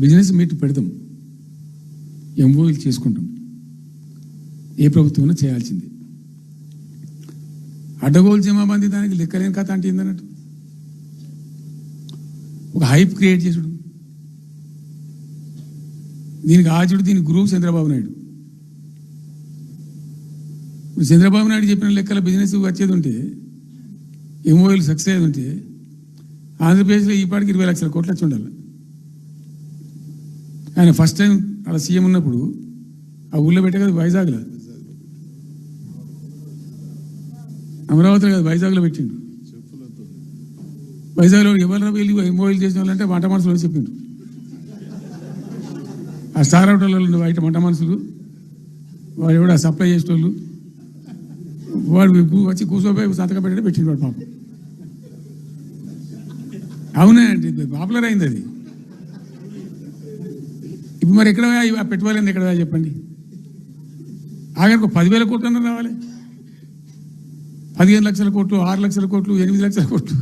Business meet పెడతాం, ఎంఓయూలు చేసుకుంటాం. ఏ ప్రభుత్వం చేయాల్సింది. అడ్డగోలు జమాబంది దానికి లెక్కలేని కథ అంటే ఏందన్నట్టు ఒక హైప్ క్రియేట్ చేసుడు. దీనికి ఆజుడు, దీని గురువు చంద్రబాబు నాయుడు. చంద్రబాబు నాయుడు చెప్పిన లెక్కల బిజినెస్ వచ్చేది ఉంటే, ఎంఓయూలు సక్సెస్ అయ్యేది ఉంటే ఆంధ్రప్రదేశ్లో ఈపాటికి 20 లక్షల కోట్లు వచ్చి ఉండాలి. ఆయన ఫస్ట్ టైం అలా సీఎం ఉన్నప్పుడు ఆ ఊళ్ళో పెట్టే కదా, వైజాగ్లో, అమరావతిలో కదా, వైజాగ్లో పెట్టిండు. వైజాగ్లో ఎవరు వెళ్ళి ఎంఓయూలు చేసిన వాళ్ళంటే వంట మనుషులు చెప్పిండ్రు. ఆ స్టార్ హోటల్లో బయట వంట మనుషులు, వాడు ఎవడ సప్లై చేసేటోళ్ళు, వాడు వచ్చి కూర్చోపోయి సంతకం పెట్టే పెట్టిండు వాడు పాపం. అవునా అండి, పాపులర్ అయింది అది. ఇప్పుడు మరి ఎక్కడ పెట్టుకోవాలని ఎక్కడ చెప్పండి. ఆఖరికి 10,000 కోట్లు అన్న రావాలి. 15 లక్షల కోట్లు, 6 లక్షల కోట్లు, 8 లక్షల కోట్లు.